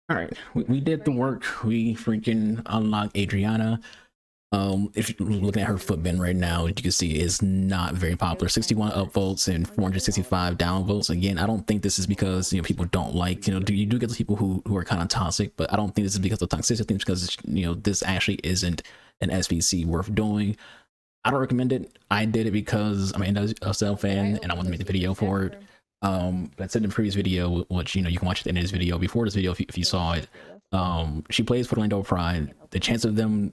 All right, we did the work. We freaking unlocked Adriana. If you're looking at her footbin right now, you can see it's not very popular. 61 upvotes and 465 downvotes. Again, I don't think this is because people don't like you do get the people who are kind of toxic, but I don't think this is because of toxicity. I think it's because this actually isn't an SBC worth doing. I don't recommend it. I did it because I'm an SL fan and I want to make the video for it. But I said in the previous video, which you can watch at the end of this video, before this video if you saw it. She plays for Orlando Pride. The chance of them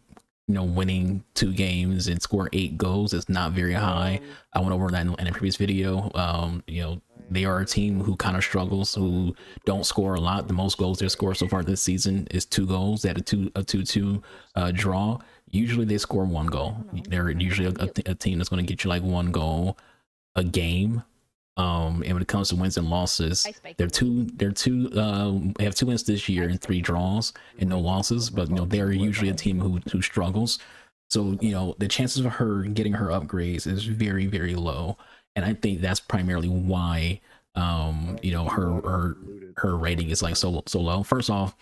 winning 2 games and score 8 goals is not very high. I went over that in the previous video. They are a team who kind of struggles, who don't score a lot. The most goals they scored so far this season is 2 goals. They had a 2-2 draw. Usually they score 1 goal. They're usually a team that's going to get you like 1 goal a game. And when it comes to wins and losses, they have 2 wins this year and 3 draws and no losses, but they're usually a team who struggles. So the chances of her getting her upgrades is very, very low, and I think that's primarily why her rating is like so low. First off,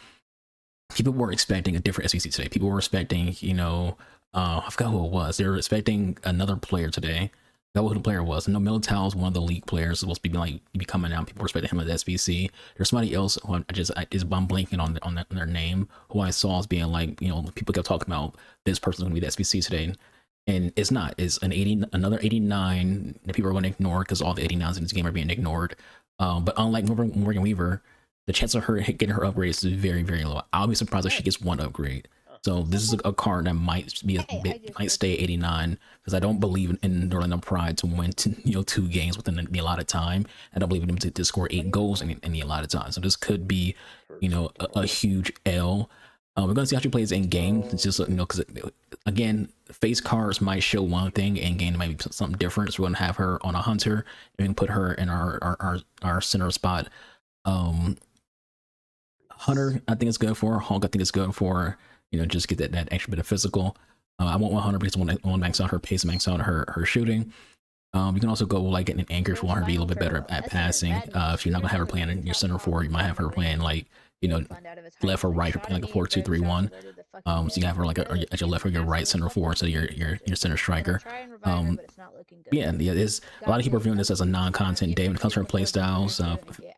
people were expecting a different SBC today. People were expecting I forgot who it was. They were expecting another player today. That was who the player was. No, Militao is one of the league players supposed to be coming out. People were expecting him at the SBC. There's somebody else who I'm blanking on their name, who I saw as being like, people kept talking about this person's gonna be the SBC today, and it's not. It's another 89 that people are going to ignore because all the 89s in this game are being ignored. But unlike Morgan Weaver, the chance of her getting her upgrades is very, very low. I'll be surprised if she gets 1 upgrade. So this is a card that might might stay 89, because I don't believe in Orlando Pride to win 2 games within the allotted time. I don't believe in them to score 8 goals in the allotted time. So this could be a huge L. We're gonna see how she plays in game. It's just because again, face cards might show one thing, and game might be something different. So we're gonna have her on a hunter, and we can put her in our center spot. Hunter, I think it's good for her. Hulk, I think it's good for her. Just get that extra bit of physical. I want 100 because I want to max out her pace, max out her shooting. You can also go like an anchor if you want her to be a little bit better at passing. If you're not gonna have her playing in your center forward, you might have her playing like left or right, or playing like a 4-2-3-1. So you have her like at your left or your right center forward, so your center striker. Yeah, there's a lot of people are viewing this as a non-content day when it comes to her play styles.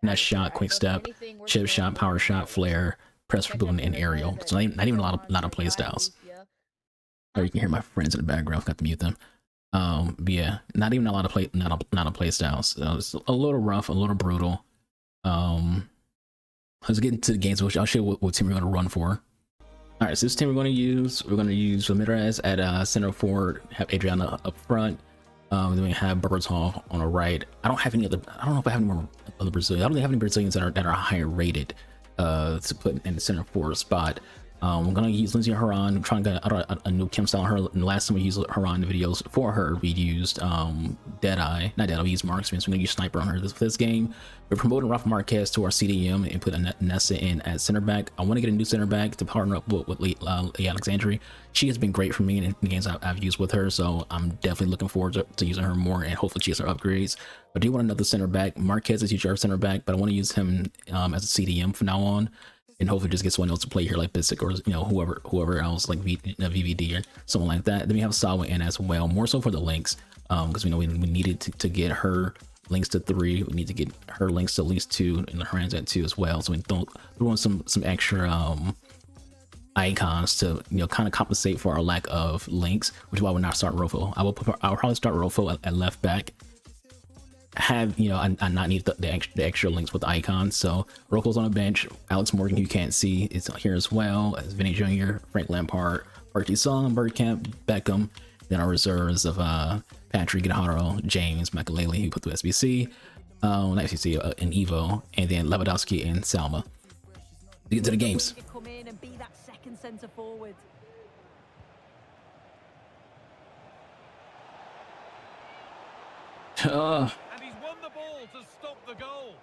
Finesse shot, quick step, chip shot, power shot, flare, press for boom, and aerial. So not even a lot of play styles. Or you can hear my friends in the background. Got to mute them. But yeah, not even a lot of play styles. So it's a little rough, a little brutal. Let's get into the games, which I'll show you what team we're going to run for. All right, so this team we're going to use Ramirez at center forward, have Adriana up front. Then we have Berbatov on the right. I don't know if I have any more other Brazilians. I don't really have any Brazilians that are higher rated to put in the center forward spot. We're gonna use Lindsay Haran. I'm trying to get a new Kim style on her. And the last time we used Haran videos for her, we used Deadeye. Not Deadeye, we used Marksman. So we're gonna use Sniper on her this game. We're promoting Rafa Marquez to our CDM and put Nessa in at center back. I want to get a new center back to partner up with Alexandria. She has been great for me in the games I've used with her, so I'm definitely looking forward to using her more, and hopefully she gets her upgrades. I do want another center back. Marquez is usually our center back, but I want to use him as a CDM from now on, and hopefully just get someone else to play here like Bisic, or whoever else, like VVD or someone like that. Then we have Sawa in as well, more so for the links, because we know we needed to get her links to 3. We need to get her links to at least 2, and her hands at 2 as well. So we throw in some extra icons to kind of compensate for our lack of links, which is why we're not starting Rofo. I'll probably start Rofo at left back. Have I not need the extra links with the icons. So Roko's on the bench. Alex Morgan, who you can't see, is here as well as Vinny Jr., Frank Lampard, Archie Song, Bergkamp, Beckham. Then our reserves of Patrick Guijarro, James Makalele, who put through SBC, not SBC, and Evo, and then Lewandowski and Salma. To get to the games. Come in and be that second centre forward. And he's won the ball to stop the goal.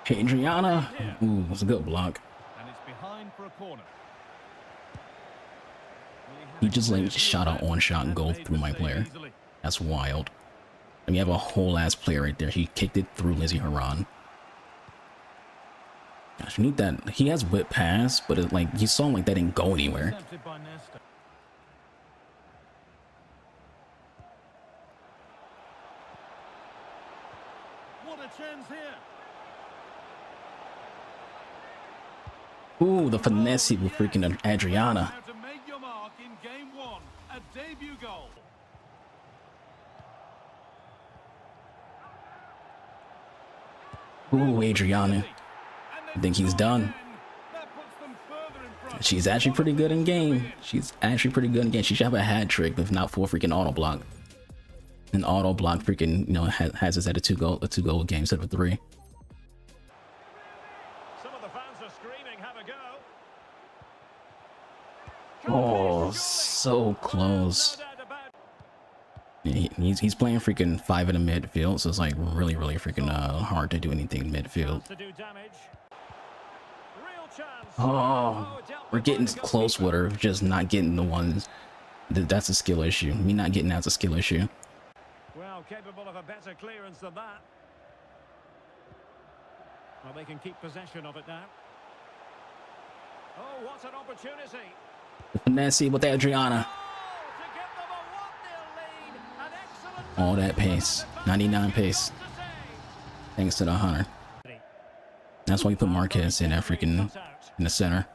Adriana, ooh, that's a good block. And it's behind for a corner. He just like shot an on-shot goal through my player. That's wild. And you have a whole ass player right there. He kicked it through Lindsey Horan. Gosh, you need that. He has whip pass, but it, like, you saw him like that didn't go anywhere. What a chance here. Ooh, the finesse with freaking Adriana. How to make your mark in game one, a debut goal. Ooh, Adriana. I think he's done. That puts them further in front. She's actually pretty good in game. She's actually pretty good in game. She should have a hat trick, if not for a freaking auto block. An auto block freaking, you know, has us at a two goal game instead of a 3. Some of the fans are screaming, have a go. Oh, so close. He's playing freaking 5 in the midfield, so it's like really freaking hard to do anything in midfield. Oh, we're getting close with her, just not getting the ones. That's a skill issue. Me not getting that's a skill issue. Well, capable of a better clearance than that. Well, they can keep possession of it now. Oh, what an opportunity. The finesse with Adriana. All that pace, 99 pace, thanks to the Hunter. That's why you put Marquez in that freaking in the center.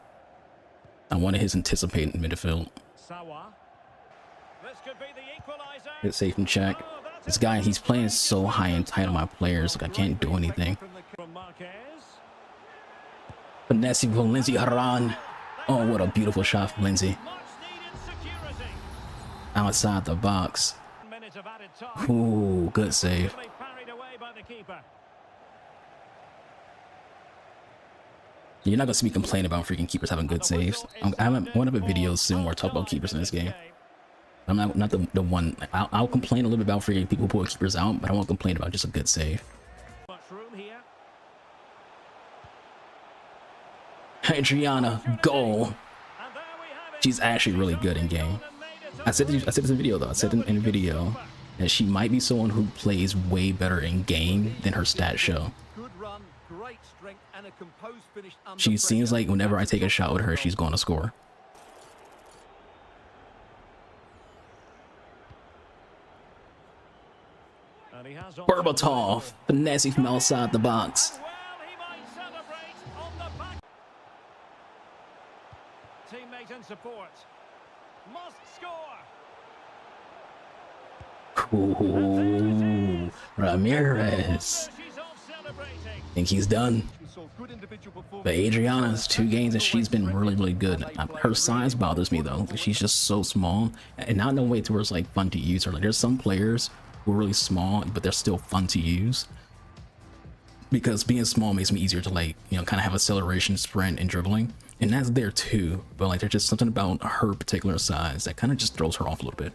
I wanted his anticipating midfield. Good safe and check. This guy, he's playing so high and tight on my players, like I can't do anything. Finesse with Lindsey Horan. Oh, what a beautiful shot from Lindsey. Outside the box. Ooh, good save. You're not gonna see me complain about freaking keepers having good saves. I'm one of the videos soon where I talk about keepers in this game. I'm not the one. I'll complain a little bit about freaking people who pull keepers out, but I won't complain about just a good save. Adriana, goal. She's actually really good in game. I said this in the video though. I said in the video that she might be someone who plays way better in game than her stats show. She seems like whenever I take a shot with her, she's going to score. Berbatov, finesse from outside the box. Teammate and support. Must score. Ooh, Ramirez. I think he's done. But Adriana's 2 games and she's been really good. Her size bothers me though. She's just so small, and not in a way to where it's like fun to use her. Like, there's some players who are really small, but they're still fun to use. Because being small makes me easier to, like, you know, kind of have acceleration, sprint, and dribbling. And that's there too. But like, there's just something about her particular size that kind of just throws her off a little bit.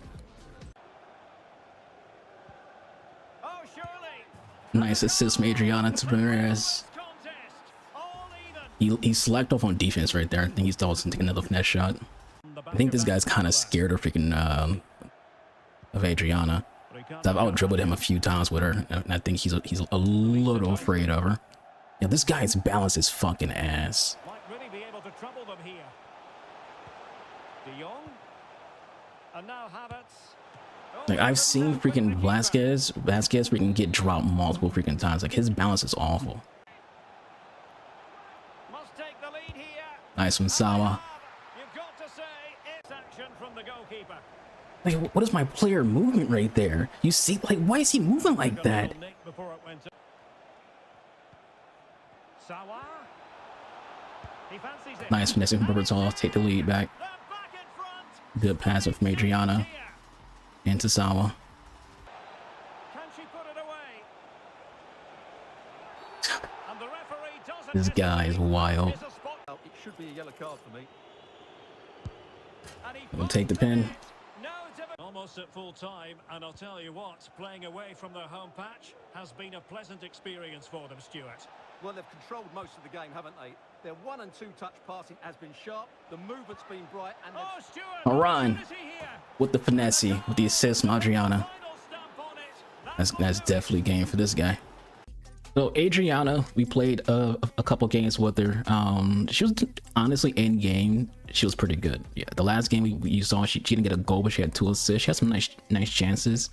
Nice assist from Adriana to Ramirez. He slacked off on defense right there. I think he thought he was gonna take another finesse shot. I think this guy's kind of scared of freaking of Adriana. I've out dribbled him a few times with her, and I think he's a little afraid of her. Yeah, this guy's balance is fucking ass. Like, I've seen freaking Vasquez freaking get dropped multiple freaking times. Like, his balance is awful. Nice from Sawa. Like, what is my player movement right there? You see, like, why is he moving like that? Nice finessing from Berbatov. Take the lead back. Good pass from Adriana. Into Sawa. This guy is wild. We'll take the pin. Almost at full time, and I'll tell you what, playing away from their home patch has been a pleasant experience for them, Stuart. Well, they've controlled most of the game, haven't they? Their 1- and 2-touch passing has been sharp, the movement's been bright, and Orion with the finesse, with the assist from Adriana. That's definitely game for this guy. So Adriana, we played a couple games with her. She was honestly in game. She was pretty good. Yeah, the last game you saw, she didn't get a goal, but she had 2 assists. She had some nice chances.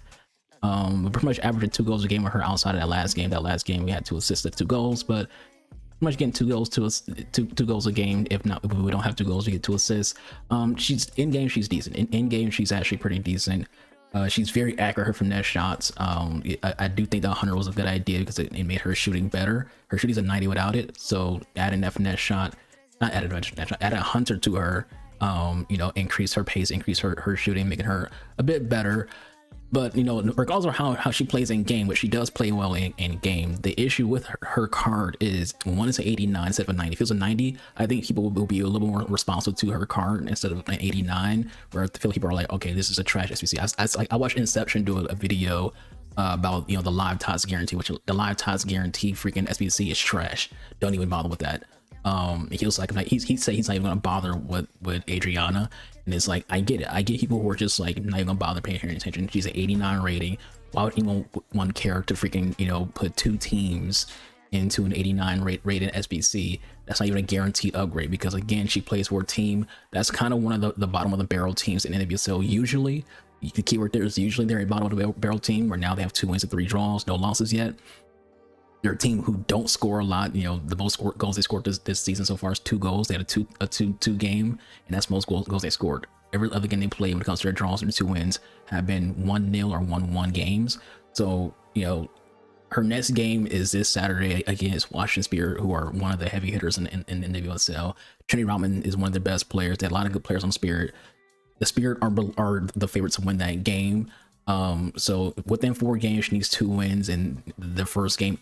We pretty much averaged 2 goals a game with her outside of that last game. That last game we had 2 assists and 2 goals, but pretty much getting 2 goals two goals a game. If not, if we don't have 2 goals, we get 2 assists. She's in game, she's decent. In game, she's actually pretty decent. She's very accurate, her finesse shots. I do think that 100 was a good idea because it made her shooting better. Her shooting's a 90 without it, so adding that finesse shot, not added a finesse shot, add a hunter to her, you know, increase her pace, increase her shooting, making her a bit better. But you know, regardless of how she plays in game, which she does play well in game, the issue with her card is one is an 89 instead of a 90. If it was a 90, I think people will be a little more responsive to her card instead of an 89, where I feel like people are like, okay, this is a trash SBC. I watched Inception do a video about, you know, the live tots guarantee, which the live tots guarantee freaking SBC is trash. Don't even bother with that. He was like he said he's not even gonna bother with Adriana, and it's like I get it. I get people who are just like not even gonna bother paying attention. She's an 89 rating. Why would anyone want care to freaking, you know, put 2 teams into an 89 rated SBC? That's not even a guaranteed upgrade, because again, she plays for a team that's kind of one of the bottom of the barrel teams in NWSL. Usually, the keyword there is usually they're a bottom of the barrel team, where now they have 2 wins and 3 draws, no losses yet. They're a team who don't score a lot. You know, the most goals they scored this season so far is 2 goals. They had a two game, and that's most goals they scored. Every other game they played when it comes to their draws and 2 wins have been 1-0 or 1-1 games. So, you know, her next game is this Saturday against Washington Spirit, who are one of the heavy hitters in the WSL. Trinity Rodman is one of the best players. They had a lot of good players on Spirit. The Spirit are the favorites to win that game. So within 4 games, she needs 2 wins, and the first game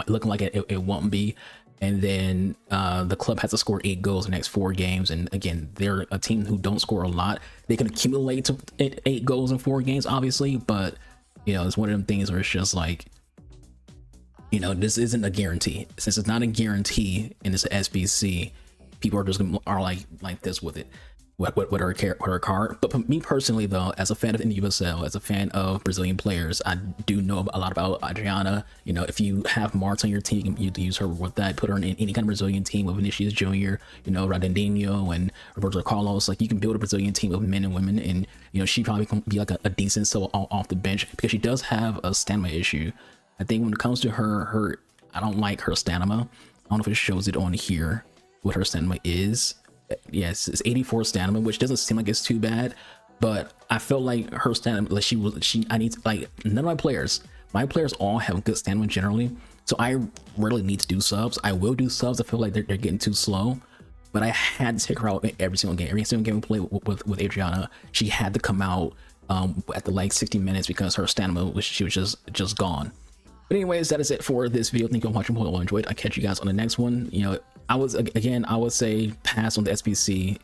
looking like it won't be. And then the club has to score 8 goals in the next 4 games, and again, they're a team who don't score a lot. They can accumulate to 8 goals in 4 games, obviously, but you know, it's one of them things where it's just like, you know, this isn't a guarantee. Since it's not a guarantee and it's an SBC, people are just are like this with it, with her card. But for me personally, though, as a fan of NWSL, as a fan of Brazilian players, I do know a lot about Adriana. You know, if you have Marta on your team, you use her with that. Put her in any kind of Brazilian team with Vinicius Jr., you know, Radendinho and Roberto Carlos. Like, you can build a Brazilian team of men and women, and you know, she probably can be like a decent sell off the bench, because she does have a stamina issue. I think when it comes to her, I don't like her stamina. I don't know if it shows it on here what her stamina is. Yes, it's 84 stamina, which doesn't seem like it's too bad, but I felt like her stamina, like I need to, like, none of my players all have good stamina generally, so I rarely need to do subs. I will do subs. I feel like they're getting too slow, but I had to take her out every single game. Every single game we play with Adriana, she had to come out at the like 60 minutes because her stamina she was just gone. But anyways, that is it for this video. Thank you for watching. Hope you enjoyed. I'll catch you guys on the next one. You know, I would say pass on the SBC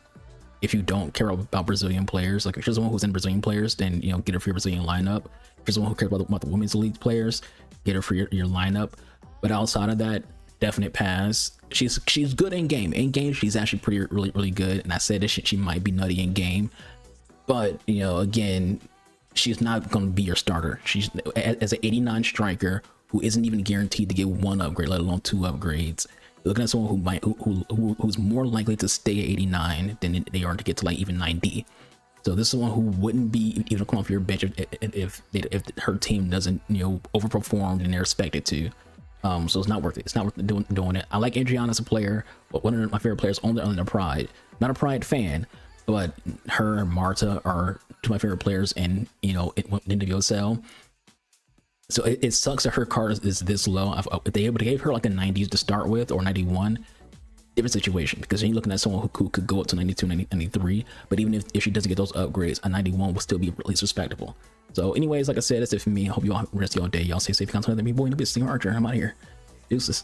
if you don't care about Brazilian players. Like, if you're someone who's in Brazilian players, then, you know, get her for your Brazilian lineup. If you're someone who cares about the women's league players, get her for your lineup. But outside of that, definite pass. She's good in game. In game, she's actually really good. And I said that she might be nutty in game, but you know, again, she's not going to be your starter. She's as an 89 striker who isn't even guaranteed to get 1 upgrade, let alone 2 upgrades. You're looking at someone who's more likely to stay at 89 than they are to get to like even 90. So this is someone who wouldn't be even come off your bench if her team doesn't, you know, overperform than they're expected to. So it's not worth it. It's not worth doing it. I like Adriana as a player, but one of my favorite players on the Pride. Not a Pride fan, but her and Marta are 2 of my favorite players in, you know, in the WSL. So it sucks that her card is this low. If they gave her like a 90s to start with, or 91, different situation, because then you're looking at someone who could go up to 92, 93. But even if she doesn't get those upgrades, a 91 will still be at least respectable. So anyways, like I said, that's it for me. I hope you all rest of your day. Y'all stay safe. Contact other people. You'll be a Archer. I'm out of here. Deuces.